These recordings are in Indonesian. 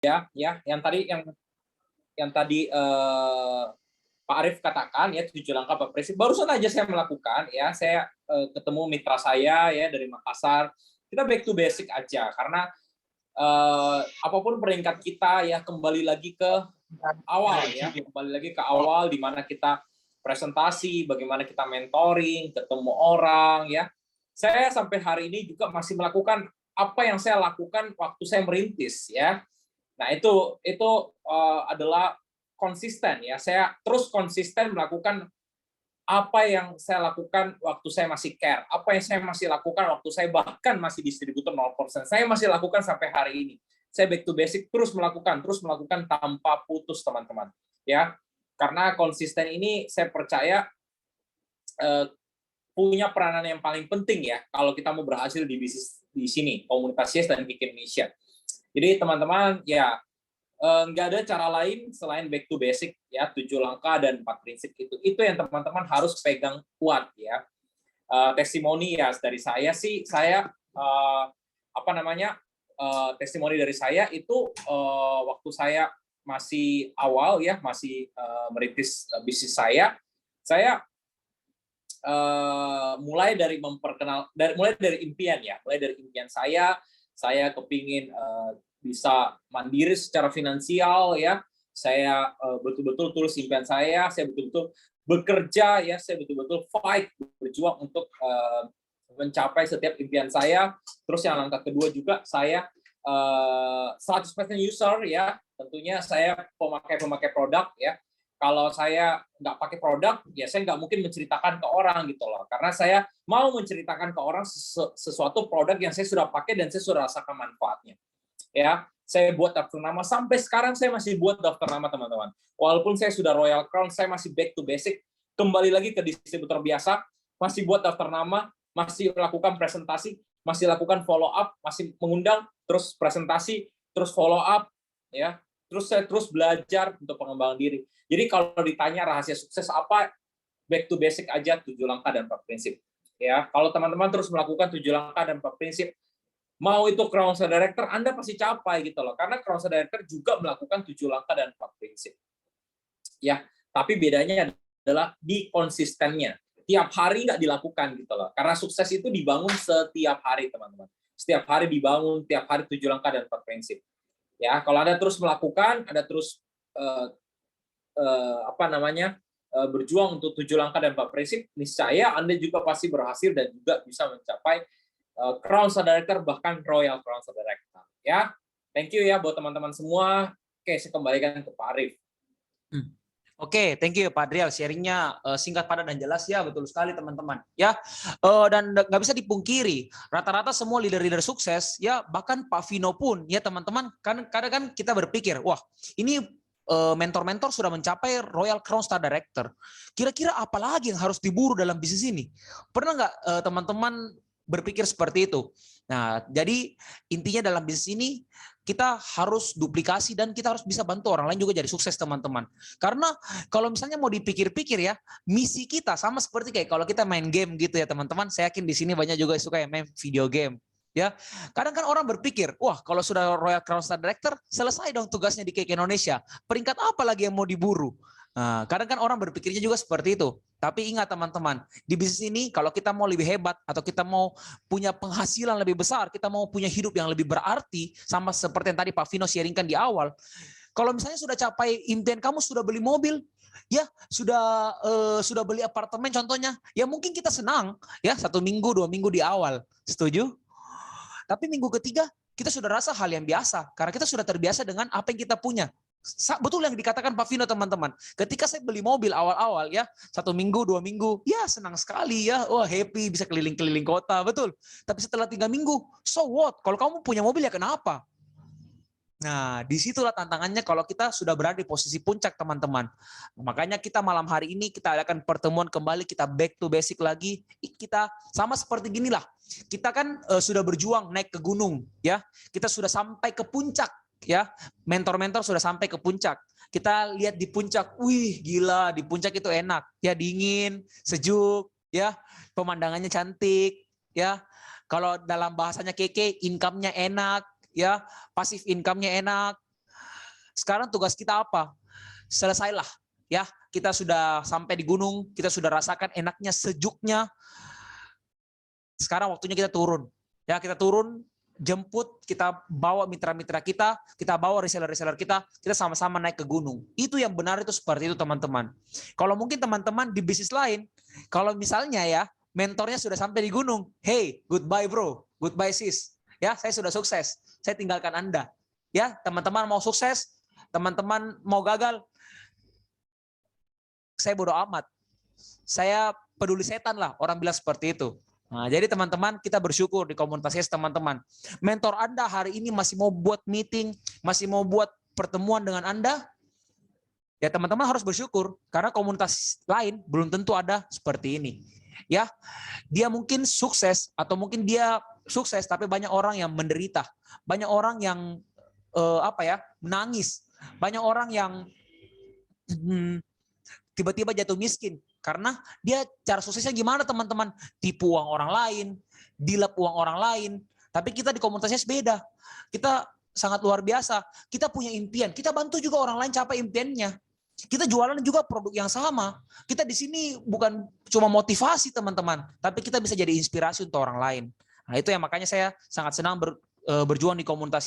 ya, yang tadi Pak Arief katakan ya 7 langkah Pak Presiden. Barusan aja saya melakukan ya, saya ketemu mitra saya ya dari Makassar. Kita back to basic aja karena apapun peringkat kita ya kembali lagi ke awal ya, kembali lagi ke awal di mana kita presentasi, bagaimana kita mentoring, ketemu orang ya. Saya sampai hari ini juga masih melakukan apa yang saya lakukan waktu saya merintis ya. Nah, itu adalah konsisten ya. Saya terus konsisten melakukan apa yang saya lakukan waktu saya masih care, apa yang saya masih lakukan waktu saya bahkan masih distributor 0%. Saya masih lakukan sampai hari ini. Saya back to basic terus melakukan tanpa putus, teman-teman. Ya. Karena konsisten ini saya percaya punya peranan yang paling penting ya kalau kita mau berhasil di bisnis di sini, komunitas Yes dan Kick Indonesia. Jadi teman-teman ya nggak ada cara lain selain back to basic ya, 7 langkah dan 4 prinsip itu yang teman-teman harus pegang kuat ya. Testimoni ya dari saya sih, saya testimoni dari saya itu waktu saya masih awal ya, masih merintis bisnis saya mulai dari impian saya kepingin bisa mandiri secara finansial ya. Saya betul-betul tulis impian saya betul-betul bekerja ya, saya betul-betul fight, berjuang untuk mencapai setiap impian saya. Terus yang langkah kedua juga saya 100% user ya, tentunya saya pemakai produk ya. Kalau saya nggak pakai produk, ya saya nggak mungkin menceritakan ke orang gitu loh. Karena saya mau menceritakan ke orang sesuatu produk yang saya sudah pakai dan saya sudah rasakan manfaatnya. Ya, saya buat daftar nama sampai sekarang saya masih buat daftar nama teman-teman. Walaupun saya sudah Royal Crown, saya masih back to basic, kembali lagi ke distributor biasa, masih buat daftar nama, masih lakukan presentasi, masih lakukan follow up, masih mengundang, terus presentasi, terus follow up, ya. Terus saya terus belajar untuk pengembangan diri. Jadi kalau ditanya rahasia sukses apa, back to basic aja, 7 langkah dan 4 prinsip. Ya, kalau teman-teman terus melakukan 7 langkah dan 4 prinsip, mau itu Crown Star Director, Anda pasti capai gitu loh. Karena Crown Star Director juga melakukan 7 langkah dan 4 prinsip. Ya, tapi bedanya adalah di konsistennya. Tiap hari nggak dilakukan gitu loh. Karena sukses itu dibangun setiap hari, teman-teman. Setiap hari dibangun, tiap hari 7 langkah dan 4 prinsip. Ya, kalau Anda terus melakukan, Anda terus berjuang untuk 7 langkah dan 4 prinsip, niscaya Anda juga pasti berhasil dan juga bisa mencapai Crown Star Director, bahkan Royal Crown Star Director. Ya, thank you ya buat teman-teman semua. Oke, saya kembalikan ke Pak Arief. Oke, thank you Pak Adriel, sharingnya singkat, padat dan jelas ya, betul sekali teman-teman. Ya, dan nggak bisa dipungkiri, rata-rata semua leader-leader sukses, ya bahkan Pak Vino pun, ya teman-teman, kan kadang kan kita berpikir, wah ini mentor-mentor sudah mencapai Royal Crown Star Director. Kira-kira apa lagi yang harus diburu dalam bisnis ini? Pernah nggak teman-teman berpikir seperti itu? Nah, jadi intinya dalam bisnis ini kita harus duplikasi dan kita harus bisa bantu orang lain juga jadi sukses, teman-teman. Karena kalau misalnya mau dipikir-pikir ya, misi kita sama seperti kayak kalau kita main game gitu ya, teman-teman. Saya yakin di sini banyak juga suka yang main video game. Ya, kadang kan orang berpikir, wah kalau sudah Royal Crown Star Director, selesai dong tugasnya di Kick Indonesia. Peringkat apa lagi yang mau diburu? Nah, kadang kan orang berpikirnya juga seperti itu. Tapi ingat teman-teman, di bisnis ini kalau kita mau lebih hebat atau kita mau punya penghasilan lebih besar, kita mau punya hidup yang lebih berarti, sama seperti yang tadi Pak Vino sharingkan di awal. Kalau misalnya sudah capai impian kamu, sudah beli mobil, ya sudah beli apartemen contohnya, ya mungkin kita senang ya 1 minggu 2 minggu di awal, setuju? Tapi minggu ketiga kita sudah rasa hal yang biasa karena kita sudah terbiasa dengan apa yang kita punya. Betul yang dikatakan Pak Vino, teman-teman. Ketika saya beli mobil awal-awal ya, 1 minggu 2 minggu, ya senang sekali ya, wah happy bisa keliling-keliling kota, betul. Tapi setelah 3 minggu, so what? Kalau kamu punya mobil ya kenapa? Nah, disitulah tantangannya kalau kita sudah berada di posisi puncak, teman-teman. Makanya kita malam hari ini kita adakan pertemuan kembali, kita back to basic lagi. Kita sama seperti ginilah. Kita kan sudah berjuang naik ke gunung, ya. Kita sudah sampai ke puncak, ya. Mentor-mentor sudah sampai ke puncak. Kita lihat di puncak, wih gila, di puncak itu enak, ya dingin, sejuk, ya. Pemandangannya cantik, ya. Kalau dalam bahasanya Keke, income-nya enak. Ya, pasif income-nya enak, Sekarang tugas kita apa? Selesailah. Ya, kita sudah sampai di gunung, kita sudah rasakan enaknya, sejuknya. Sekarang waktunya kita turun. Ya, kita turun, jemput, kita bawa mitra-mitra kita bawa reseller-reseller kita sama-sama naik ke gunung. Itu yang benar itu seperti itu teman-teman. Kalau mungkin teman-teman di bisnis lain, kalau misalnya ya, mentornya sudah sampai di gunung, hey, goodbye bro, goodbye sis. Ya, saya sudah sukses, saya tinggalkan Anda. Ya, teman-teman mau sukses, teman-teman mau gagal, saya bodoh amat. Saya peduli setan lah, orang bilang seperti itu. Nah, jadi teman-teman, kita bersyukur di komunitas teman-teman. Mentor Anda hari ini masih mau buat meeting, masih mau buat pertemuan dengan Anda, ya teman-teman harus bersyukur karena komunitas lain belum tentu ada seperti ini. Ya, dia mungkin sukses atau mungkin dia sukses tapi banyak orang yang menderita, banyak orang yang menangis, banyak orang yang tiba-tiba jatuh miskin karena dia cara suksesnya gimana teman-teman, tipu uang orang lain, dilap uang orang lain. Tapi kita di komunitasnya beda, kita sangat luar biasa, kita punya impian, kita bantu juga orang lain capai impiannya. Kita jualan juga produk yang sama. Kita di sini bukan cuma motivasi teman-teman, tapi kita bisa jadi inspirasi untuk orang lain. Nah, itu yang makanya saya sangat senang berjuang di komunitas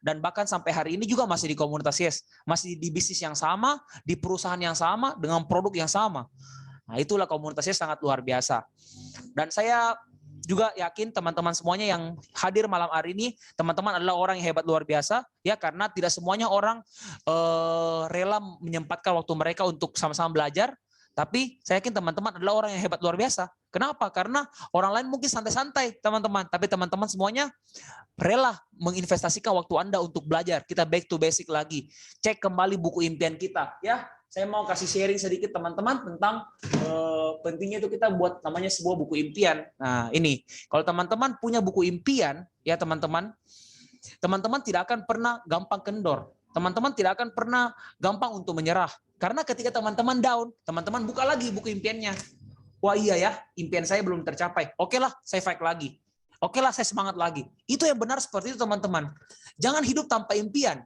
dan bahkan sampai hari ini juga masih di komunitas masih di bisnis yang sama, di perusahaan yang sama, dengan produk yang sama. Nah, itulah komunitas sangat luar biasa. Dan saya juga yakin teman-teman semuanya yang hadir malam hari ini, teman-teman adalah orang yang hebat luar biasa, ya karena tidak semuanya orang rela menyempatkan waktu mereka untuk sama-sama belajar. Tapi saya yakin teman-teman adalah orang yang hebat luar biasa. Kenapa? Karena orang lain mungkin santai-santai, teman-teman. Tapi teman-teman semuanya rela menginvestasikan waktu Anda untuk belajar. Kita back to basic lagi. Cek kembali buku impian kita. Ya, saya mau kasih sharing sedikit teman-teman tentang pentingnya itu kita buat namanya sebuah buku impian. Nah, ini. Kalau teman-teman punya buku impian, ya teman-teman tidak akan pernah gampang kendor. Teman-teman tidak akan pernah gampang untuk menyerah. Karena ketika teman-teman down, teman-teman buka lagi buku impiannya. Wah iya ya, impian saya belum tercapai. Oke lah, saya fight lagi. Oke lah, saya semangat lagi. Itu yang benar seperti itu teman-teman. Jangan hidup tanpa impian.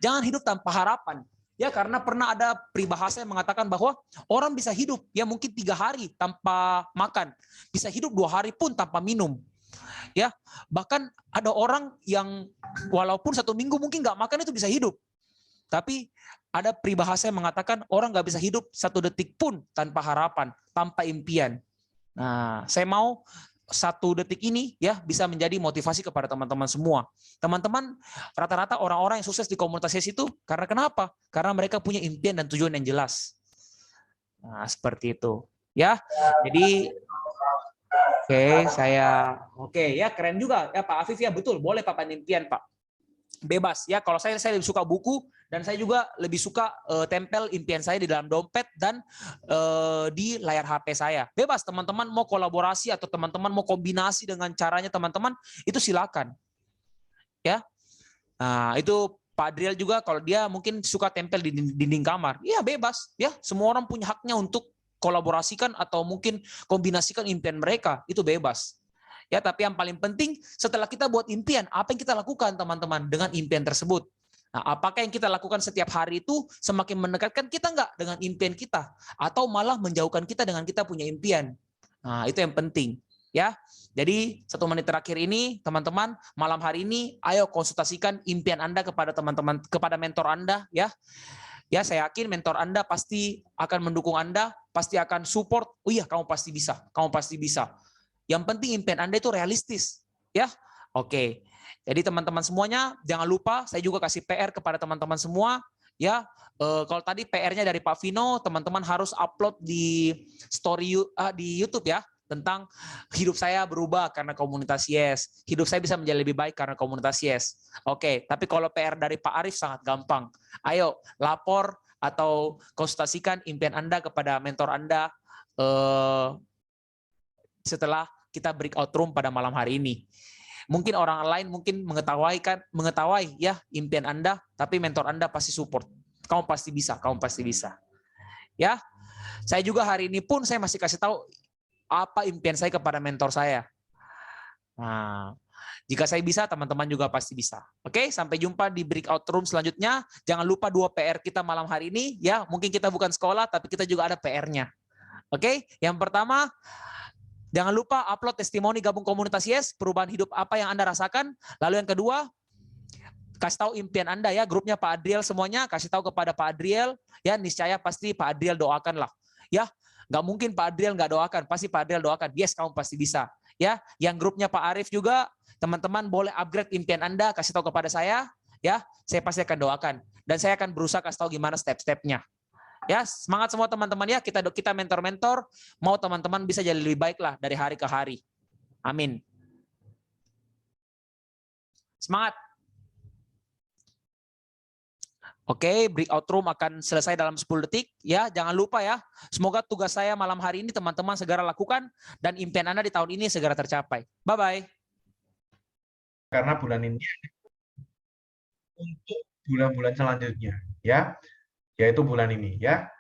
Jangan hidup tanpa harapan. Ya karena pernah ada peribahasa yang mengatakan bahwa orang bisa hidup ya mungkin 3 hari tanpa makan. Bisa hidup 2 hari pun tanpa minum. Ya, bahkan ada orang yang walaupun 1 minggu mungkin nggak makan itu bisa hidup. Tapi ada peribahasa yang mengatakan orang nggak bisa hidup 1 detik pun tanpa harapan, tanpa impian. Nah, saya mau 1 detik ini ya bisa menjadi motivasi kepada teman-teman semua. Teman-teman rata-rata orang-orang yang sukses di komunitas itu karena kenapa? Karena mereka punya impian dan tujuan yang jelas. Nah, seperti itu. Ya, jadi oke ya keren juga ya Pak Afif ya betul boleh papan impian Pak. Bebas ya kalau saya lebih suka buku dan saya juga lebih suka tempel impian saya di dalam dompet dan di layar HP saya. Bebas teman-teman mau kolaborasi atau teman-teman mau kombinasi dengan caranya teman-teman itu silakan. Ya. Nah, itu Pak Adriel juga kalau dia mungkin suka tempel di dinding kamar. Ya bebas ya, semua orang punya haknya untuk kolaborasikan atau mungkin kombinasikan impian mereka, itu bebas. Ya, tapi yang paling penting setelah kita buat impian, apa yang kita lakukan teman-teman dengan impian tersebut? Nah, apakah yang kita lakukan setiap hari itu semakin mendekatkan kita enggak dengan impian kita atau malah menjauhkan kita dengan kita punya impian? Nah, itu yang penting, ya. Jadi 1 menit terakhir ini, teman-teman, malam hari ini ayo konsultasikan impian Anda kepada teman-teman, kepada mentor Anda, ya. Ya, saya yakin mentor Anda pasti akan mendukung Anda, pasti akan support. Oh iya, kamu pasti bisa, kamu pasti bisa. Yang penting impian Anda itu realistis, ya. Oke. Jadi teman-teman semuanya jangan lupa saya juga kasih PR kepada teman-teman semua, ya. Kalau tadi PR-nya dari Pak Vino, teman-teman harus upload di story di YouTube ya tentang hidup saya berubah karena komunitas Yes. Hidup saya bisa menjadi lebih baik karena komunitas Yes. Oke, tapi kalau PR dari Pak Arif sangat gampang. Ayo lapor atau konsultasikan impian Anda kepada mentor Anda setelah kita breakout room pada malam hari ini. Mungkin orang lain mungkin mengetahui ya impian Anda, tapi mentor Anda pasti support. Kamu pasti bisa, kamu pasti bisa. Ya. Saya juga hari ini pun saya masih kasih tahu apa impian saya kepada mentor saya. Nah, Jika saya bisa, teman-teman juga pasti bisa. Oke, sampai jumpa di breakout room selanjutnya. Jangan lupa 2 PR kita malam hari ini ya. Mungkin kita bukan sekolah tapi kita juga ada PR-nya. Oke, yang pertama, jangan lupa upload testimoni gabung komunitas Yes, perubahan hidup apa yang Anda rasakan. Lalu yang kedua, kasih tahu impian Anda ya, grupnya Pak Adriel semuanya, kasih tahu kepada Pak Adriel, ya niscaya pasti Pak Adriel doakan lah. Ya, nggak mungkin Pak Adriel nggak doakan, pasti Pak Adriel doakan. Yes, kamu pasti bisa. Ya, yang grupnya Pak Arif juga, teman-teman boleh upgrade impian Anda, kasih tahu kepada saya, ya, saya pasti akan doakan. Dan saya akan berusaha kasih tahu gimana step-stepnya. Ya, semangat semua teman-teman ya, kita mentor-mentor, mau teman-teman bisa jadi lebih baik lah dari hari ke hari. Amin. Semangat. Oke, breakout room akan selesai dalam 10 detik. Ya, jangan lupa ya. Semoga tugas saya malam hari ini teman-teman segera lakukan dan impian Anda di tahun ini segera tercapai. Bye-bye. Karena bulan ini untuk bulan-bulan selanjutnya, ya, yaitu bulan ini, ya.